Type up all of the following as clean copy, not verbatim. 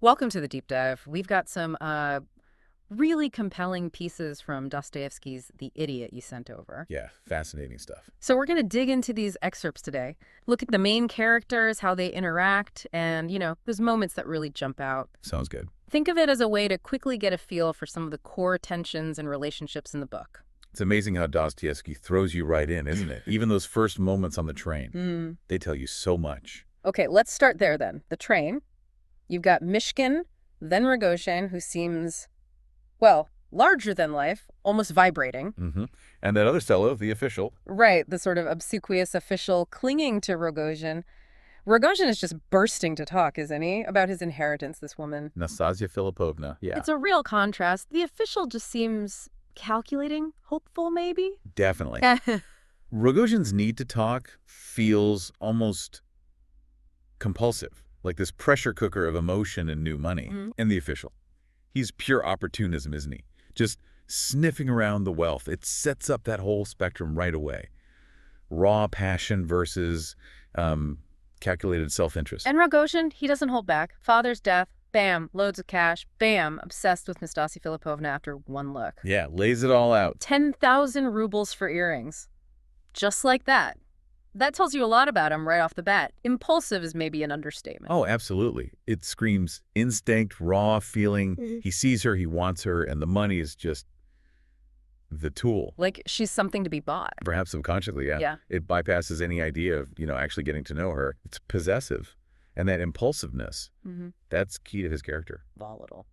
Welcome to the deep dive. We've got some really compelling pieces from Dostoevsky's The Idiot you sent over. Yeah, fascinating stuff. So we're going to dig into these excerpts today, look at the main characters, how they interact, and, those moments that really jump out. Sounds good. Think of it as a way to quickly get a feel for some of the core tensions and relationships in the book. It's amazing how Dostoevsky throws you right in, isn't it? Even those first moments on the train, they tell you so much. Okay, let's start there then. The train. You've got Myshkin, then Rogozhin, who seems, well, larger than life, almost vibrating. And that other fellow, the official. Right, the sort of obsequious official clinging to Rogozhin. Rogozhin is just bursting to talk, isn't he, about his inheritance, this woman. Nastasya Filippovna. Yeah, It's a real contrast. The official just seems calculating, hopeful, maybe? definitely. Rogozhin's need to talk feels almost compulsive, like this pressure cooker of emotion and new money. And the official. He's pure opportunism, isn't he? Just sniffing around the wealth. It sets up that whole spectrum right away. Raw passion versus calculated self-interest. And Rogozhin, he doesn't hold back. Father's death, bam, loads of cash, bam, obsessed with Nastasya Filippovna after one look. Yeah, lays it all out. 10,000 rubles for earrings. Just like that. That tells you a lot about him right off the bat. Impulsive is maybe an understatement. Oh, absolutely. It screams instinct, raw feeling. He sees her, he wants her, and the money is just the tool. Like she's something to be bought. Perhaps subconsciously, yeah. Yeah. It bypasses any idea of, actually getting to know her. It's possessive. And that impulsiveness, that's key to his character. Volatile.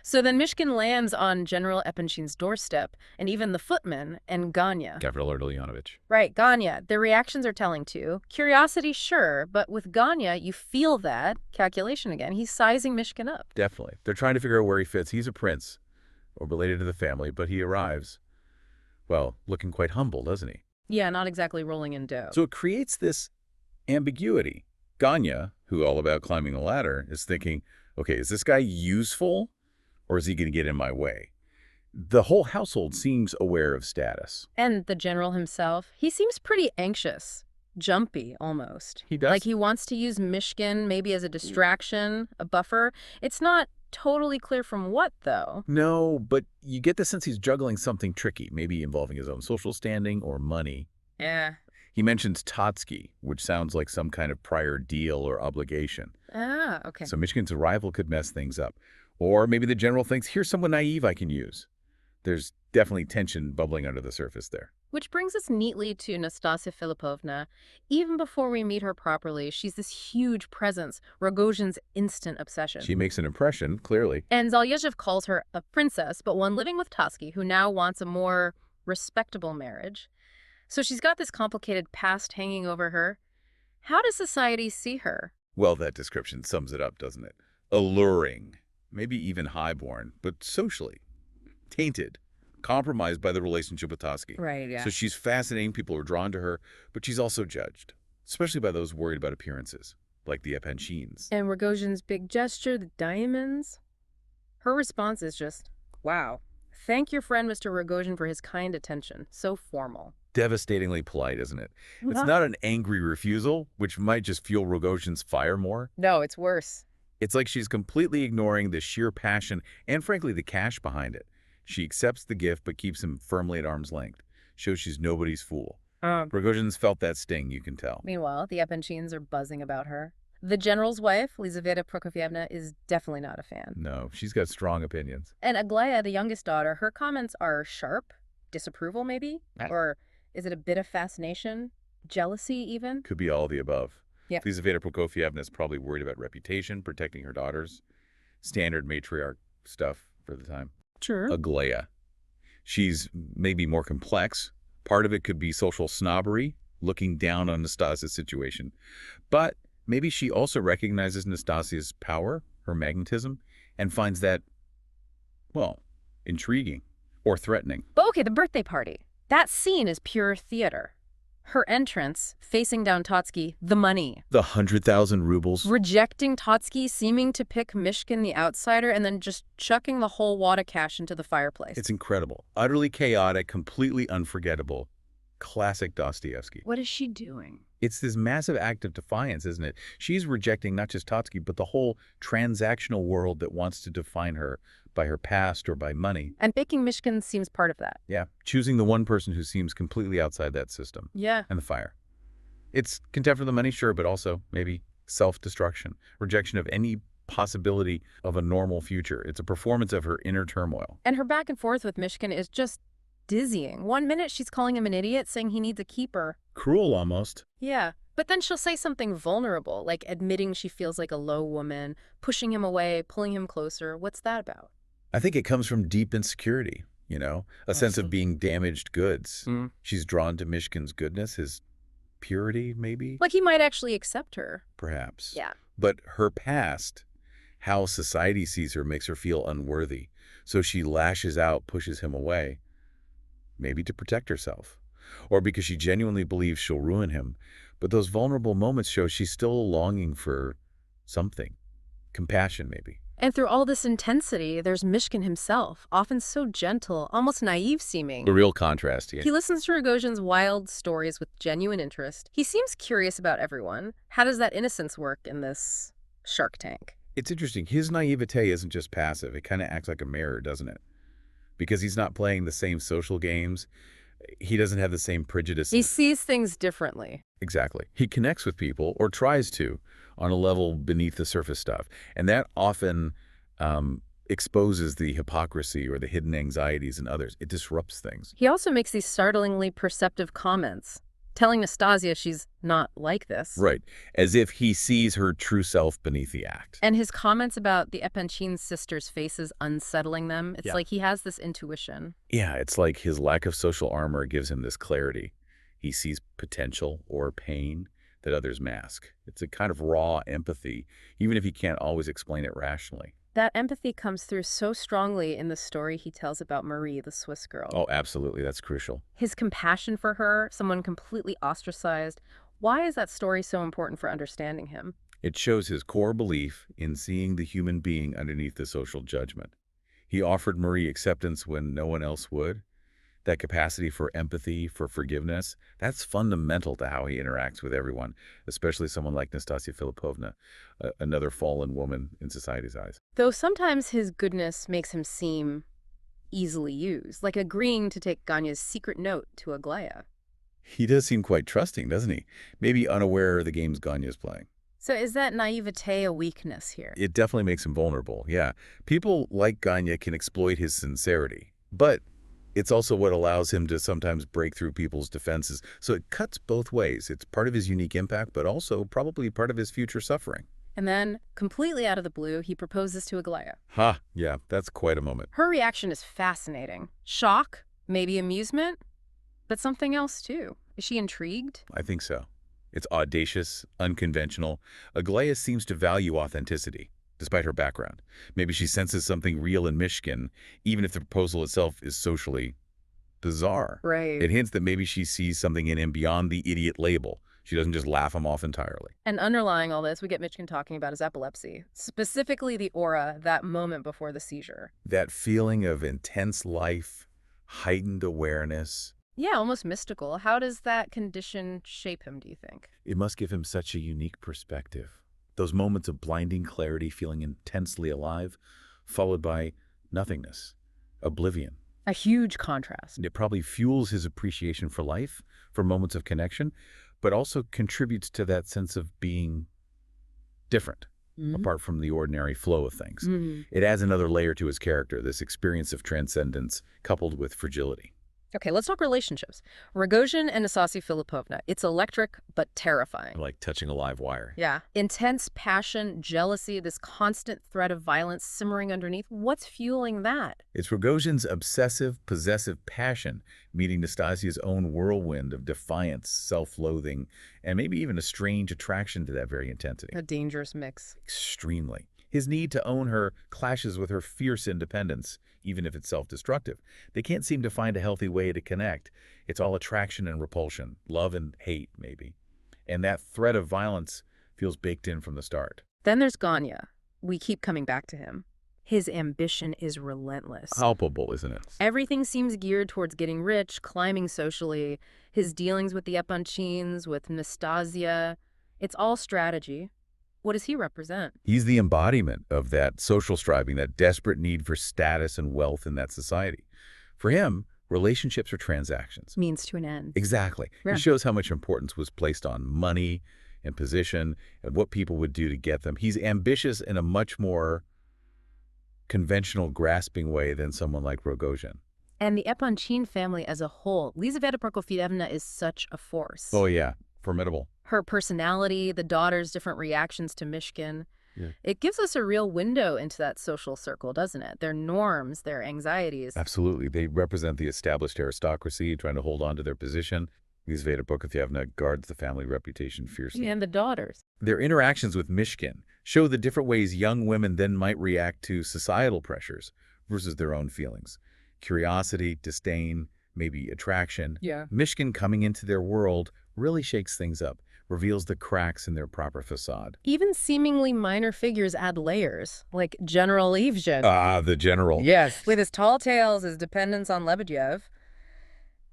So then Myshkin lands on General Epanchin's doorstep, and even the footman and Ganya. Gavril Ardalyanovich. Right, Ganya. Their reactions are telling too. Curiosity, sure, but with Ganya, you feel that calculation again. He's sizing Myshkin up. Definitely. They're trying to figure out where he fits. He's a prince, or related to the family, but he arrives, well, looking quite humble, doesn't he? Yeah, not exactly rolling in dough. So it creates this ambiguity. Ganya, who all about climbing the ladder, is thinking, okay, is this guy useful, or is he going to get in my way? The whole household seems aware of status. And the general himself, he seems pretty anxious, jumpy almost. He does. Like he wants to use Myshkin maybe as a distraction, a buffer. It's not totally clear from what, though. No, but you get the sense he's juggling something tricky, maybe involving his own social standing or money. Yeah. He mentions Totsky, which sounds like some kind of prior deal or obligation. Ah, okay. So Myshkin's arrival could mess things up. Or maybe the general thinks, here's someone naive I can use. There's definitely tension bubbling under the surface there. Which brings us neatly to Nastasya Filippovna. Even before we meet her properly, she's this huge presence, Rogozhin's instant obsession. She makes an impression, clearly. And Zalyezhev calls her a princess, but one living with Totsky, who now wants a more respectable marriage. So she's got this complicated past hanging over her. How does society see her? Well, that description sums it up, doesn't it? Alluring, maybe even highborn, but socially tainted, compromised by the relationship with Totsky. Right, yeah. So she's fascinating, people are drawn to her, but she's also judged, especially by those worried about appearances, like the Epanchins. And Rogozhin's big gesture, the diamonds? Her response is just, wow. Thank your friend, Mr. Rogozhin, for his kind attention. So formal. Devastatingly polite, isn't it? It's not an angry refusal, which might just fuel Rogozhin's fire more. No, it's worse. It's like she's completely ignoring the sheer passion and, frankly, the cash behind it. She accepts the gift but keeps him firmly at arm's length. Shows she's nobody's fool. Rogozhin's felt that sting, you can tell. Meanwhile, the Epanchins are buzzing about her. The general's wife, Lizaveta Prokofievna, is definitely not a fan. No, she's got strong opinions. And Aglaya, the youngest daughter, her comments are sharp, disapproval maybe? Or is it a bit of fascination? Jealousy even? Could be all of the above. Yeah. Lizaveta Prokofievna is probably worried about reputation, protecting her daughters. Standard matriarch stuff for the time. Sure. Aglaya. She's maybe more complex. Part of it could be social snobbery, looking down on Nastasya's situation. But maybe she also recognizes Nastasya's power, her magnetism, and finds that, well, intriguing or threatening. But okay, the birthday party. That scene is pure theater. Her entrance, facing down Totsky, the money. The 100,000 rubles. Rejecting Totsky, seeming to pick Myshkin the outsider, and then just chucking the whole wad of cash into the fireplace. It's incredible. Utterly chaotic, completely unforgettable. Classic Dostoevsky. What is she doing? It's this massive act of defiance, isn't it? She's rejecting not just Totsky, but the whole transactional world that wants to define her by her past or by money. And baking Mishkin seems part of that. Yeah, choosing the one person who seems completely outside that system. Yeah. And the fire. It's contempt for the money, sure, but also maybe self-destruction, rejection of any possibility of a normal future. It's a performance of her inner turmoil. And her back and forth with Mishkin is just dizzying. One minute she's calling him an idiot, saying he needs a keeper. Cruel, almost. Yeah. But then she'll say something vulnerable, like admitting she feels like a low woman, pushing him away, pulling him closer. What's that about? I think it comes from deep insecurity, a sense of being damaged goods. Mm. She's drawn to Mishkin's goodness, his purity, maybe? Like he might actually accept her. Perhaps. Yeah. But her past, how society sees her, makes her feel unworthy. So she lashes out, pushes him away, maybe to protect herself, or because she genuinely believes she'll ruin him. But those vulnerable moments show she's still longing for something, compassion maybe. And through all this intensity, there's Mishkin himself, often so gentle, almost naive-seeming. The real contrast here. He listens to Rogozhin's wild stories with genuine interest. He seems curious about everyone. How does that innocence work in this Shark Tank? It's interesting. His naivete isn't just passive. It kind of acts like a mirror, doesn't it? Because he's not playing the same social games. He doesn't have the same prejudices. He sees things differently. Exactly. He connects with people, or tries to, on a level beneath the surface stuff. And that often exposes the hypocrisy or the hidden anxieties in others. It disrupts things. He also makes these startlingly perceptive comments, telling Nastasya she's not like this. Right. As if he sees her true self beneath the act. And his comments about the Epanchin sisters' faces unsettling them, it's like he has this intuition. Yeah, it's like his lack of social armor gives him this clarity. He sees potential or pain that others mask. It's a kind of raw empathy, even if he can't always explain it rationally. That empathy comes through so strongly in the story he tells about Marie, the Swiss girl. Oh, absolutely. That's crucial. His compassion for her, someone completely ostracized. Why is that story so important for understanding him? It shows his core belief in seeing the human being underneath the social judgment. He offered Marie acceptance when no one else would. That capacity for empathy, for forgiveness, that's fundamental to how he interacts with everyone, especially someone like Nastasya Filippovna, another fallen woman in society's eyes. Though sometimes his goodness makes him seem easily used, like agreeing to take Ganya's secret note to Aglaya. He does seem quite trusting, doesn't he? Maybe unaware of the games Ganya's playing. So is that naivete a weakness here? It definitely makes him vulnerable, yeah. People like Ganya can exploit his sincerity, but it's also what allows him to sometimes break through people's defenses. So it cuts both ways. It's part of his unique impact, but also probably part of his future suffering. And then, completely out of the blue, he proposes to Aglaya. Ha, yeah, that's quite a moment. Her reaction is fascinating. Shock, maybe amusement, but something else too. Is she intrigued? I think so. It's audacious, unconventional. Aglaya seems to value authenticity, despite her background. Maybe she senses something real in Myshkin, even if the proposal itself is socially bizarre. Right. It hints that maybe she sees something in him beyond the idiot label. She doesn't just laugh him off entirely. And underlying all this, we get Myshkin talking about his epilepsy, specifically the aura, that moment before the seizure. That feeling of intense life, heightened awareness. Yeah, almost mystical. How does that condition shape him, do you think? It must give him such a unique perspective. Those moments of blinding clarity, feeling intensely alive, followed by nothingness, oblivion. A huge contrast. It probably fuels his appreciation for life, for moments of connection, but also contributes to that sense of being different, apart from the ordinary flow of things. It adds another layer to his character, this experience of transcendence coupled with fragility. Okay, let's talk relationships. Rogozhin and Nastasya Filippovna. It's electric, but terrifying. Like touching a live wire. Yeah. Intense passion, jealousy, this constant threat of violence simmering underneath. What's fueling that? It's Rogozhin's obsessive, possessive passion meeting Nastasya's own whirlwind of defiance, self-loathing, and maybe even a strange attraction to that very intensity. A dangerous mix. Extremely. His need to own her clashes with her fierce independence, even if it's self-destructive. They can't seem to find a healthy way to connect. It's all attraction and repulsion, love and hate, maybe. And that threat of violence feels baked in from the start. Then there's Ganya. We keep coming back to him. His ambition is relentless. Palpable, isn't it? Everything seems geared towards getting rich, climbing socially. His dealings with the Epanchins, with Nastasya, it's all strategy. What does he represent? He's the embodiment of that social striving, that desperate need for status and wealth in that society. For him, relationships are transactions. Means to an end. Exactly. Yeah. It shows how much importance was placed on money and position and what people would do to get them. He's ambitious in a much more conventional, grasping way than someone like Rogozhin. And the Epanchin family as a whole, Lizaveta Prokofyevna is such a force. Oh, yeah. Formidable. Her personality, the daughter's different reactions to Myshkin. Yeah. It gives us a real window into that social circle, doesn't it? Their norms, their anxieties. Absolutely. They represent the established aristocracy trying to hold on to their position. Lizaveta Prokofyevna guards the family reputation fiercely. And the daughters. Their interactions with Myshkin show the different ways young women then might react to societal pressures versus their own feelings. Curiosity, disdain, maybe attraction. Yeah. Myshkin coming into their world really shakes things up, reveals the cracks in their proper facade. Even seemingly minor figures add layers, like General Evgen. Ah, the general. Yes. With his tall tales, his dependence on Lebedev.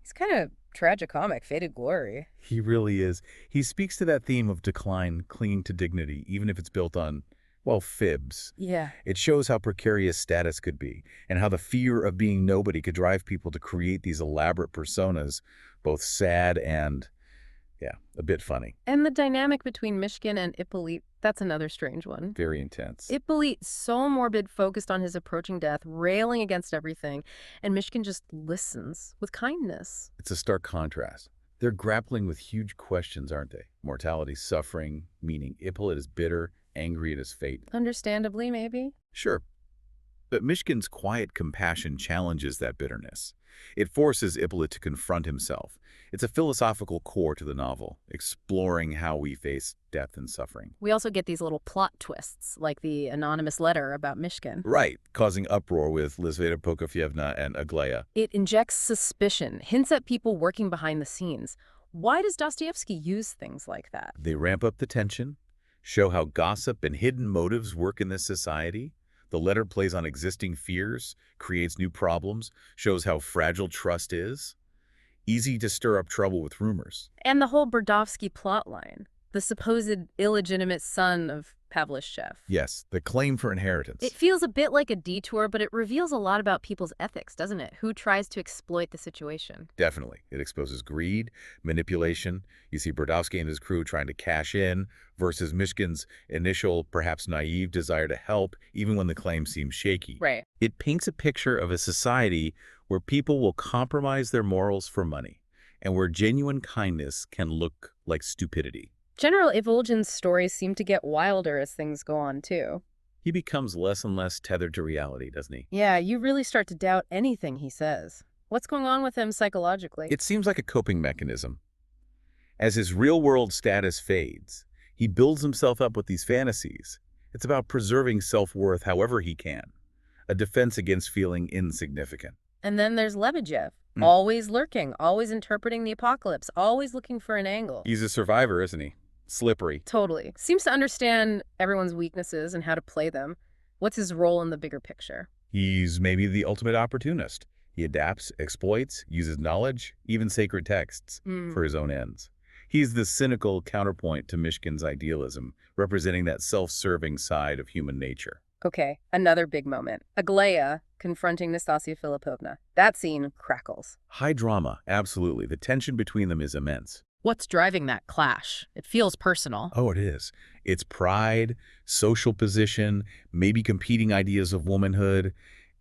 He's kind of tragicomic, faded glory. He really is. He speaks to that theme of decline, clinging to dignity, even if it's built on, well, fibs. Yeah. It shows how precarious status could be, and how the fear of being nobody could drive people to create these elaborate personas, both sad and, yeah, a bit funny. And the dynamic between Myshkin and Ippolit, that's another strange one. Very intense. Ippolit, so morbid, focused on his approaching death, railing against everything, and Myshkin just listens with kindness. It's a stark contrast. They're grappling with huge questions, aren't they? Mortality, suffering, meaning. Ippolit is bitter, angry at his fate. Understandably, maybe? Sure. But Myshkin's quiet compassion challenges that bitterness. It forces Ippolit to confront himself. It's a philosophical core to the novel, exploring how we face death and suffering. We also get these little plot twists, like the anonymous letter about Myshkin. Right, causing uproar with Lizaveta Prokofyevna and Aglaia. It injects suspicion, hints at people working behind the scenes. Why does Dostoevsky use things like that? They ramp up the tension, show how gossip and hidden motives work in this society. The letter plays on existing fears, creates new problems, shows how fragile trust is. Easy to stir up trouble with rumors. And the whole Burdovsky plotline, the supposed illegitimate son of Pavlishchev. Yes, the claim for inheritance. It feels a bit like a detour, but it reveals a lot about people's ethics, doesn't it? Who tries to exploit the situation? Definitely. It exposes greed, manipulation. You see Burdovsky and his crew trying to cash in versus Myshkin's initial, perhaps naive desire to help, even when the claim seems shaky. Right. It paints a picture of a society where people will compromise their morals for money, and where genuine kindness can look like stupidity. General Ivolgin's stories seem to get wilder as things go on, too. He becomes less and less tethered to reality, doesn't he? Yeah, you really start to doubt anything he says. What's going on with him psychologically? It seems like a coping mechanism. As his real-world status fades, he builds himself up with these fantasies. It's about preserving self-worth however he can, a defense against feeling insignificant. And then there's Lebedev, always lurking, always interpreting the apocalypse, always looking for an angle. He's a survivor, isn't he? Slippery. Totally. Seems to understand everyone's weaknesses and how to play them. What's his role in the bigger picture? He's maybe the ultimate opportunist. He adapts, exploits, uses knowledge, even sacred texts, for his own ends. He's the cynical counterpoint to Myshkin's idealism, representing that self-serving side of human nature. Okay, another big moment. Aglaia confronting Nastasya Filippovna. That scene crackles. High drama, absolutely. The tension between them is immense. What's driving that clash? It feels personal. Oh, it is. It's pride, social position, maybe competing ideas of womanhood,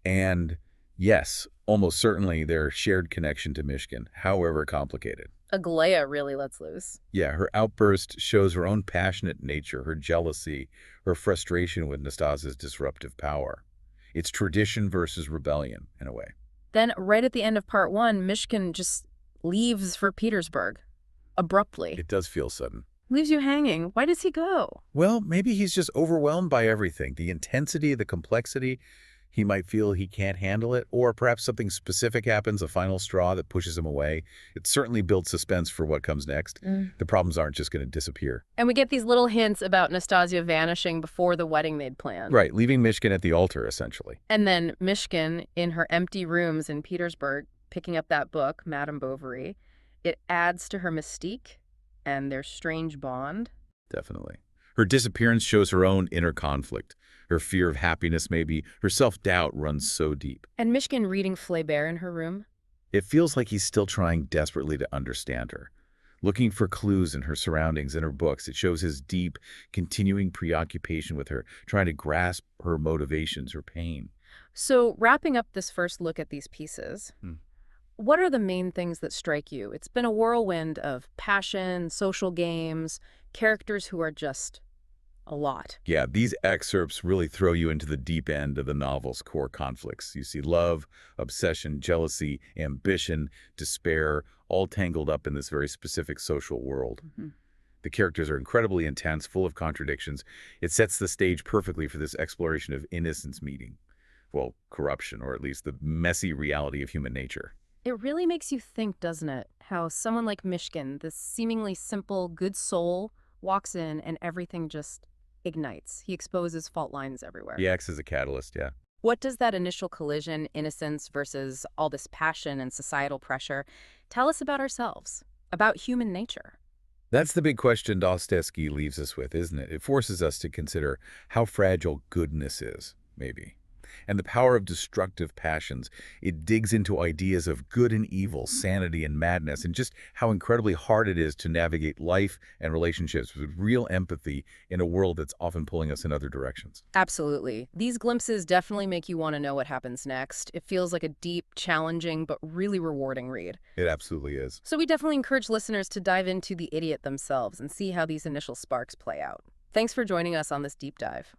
and yes, almost certainly their shared connection to Myshkin, however complicated. Aglaia really lets loose. Yeah, her outburst shows her own passionate nature, her jealousy, her frustration with Nastasya's disruptive power. It's tradition versus rebellion, in a way. Then, right at the end of part one, Myshkin just leaves for Petersburg. Abruptly. It does feel sudden. Leaves you hanging. Why does he go? Well, maybe he's just overwhelmed by everything. The intensity, the complexity. He might feel he can't handle it, or perhaps something specific happens, a final straw that pushes him away. It certainly builds suspense for what comes next. The problems aren't just going to disappear. And we get these little hints about Nastasya vanishing before the wedding they'd planned. Right, leaving Myshkin at the altar, essentially. And then Myshkin, in her empty rooms in Petersburg, picking up that book, Madame Bovary, it adds to her mystique and their strange bond. Definitely. Her disappearance shows her own inner conflict. Her fear of happiness, maybe. Her self-doubt runs so deep. And Myshkin reading Flaubert in her room. It feels like he's still trying desperately to understand her. Looking for clues in her surroundings, in her books, it shows his deep, continuing preoccupation with her, trying to grasp her motivations, her pain. So wrapping up this first look at these pieces, what are the main things that strike you? It's been a whirlwind of passion, social games, characters who are just a lot. Yeah, these excerpts really throw you into the deep end of the novel's core conflicts. You see love, obsession, jealousy, ambition, despair, all tangled up in this very specific social world. The characters are incredibly intense, full of contradictions. It sets the stage perfectly for this exploration of innocence meeting, well, corruption, or at least the messy reality of human nature. It really makes you think, doesn't it? How someone like Myshkin, this seemingly simple, good soul, walks in and everything just ignites. He exposes fault lines everywhere. He acts as a catalyst, yeah. What does that initial collision, innocence versus all this passion and societal pressure, tell us about ourselves, about human nature? That's the big question Dostoevsky leaves us with, isn't it? It forces us to consider how fragile goodness is, maybe. And the power of destructive passions. It digs into ideas of good and evil, sanity and madness, and just how incredibly hard it is to navigate life and relationships with real empathy in a world that's often pulling us in other directions. Absolutely. These glimpses definitely make you want to know what happens next. It feels like a deep, challenging, but really rewarding read. It absolutely is. So we definitely encourage listeners to dive into the idiot themselves and see how these initial sparks play out. Thanks for joining us on this deep dive.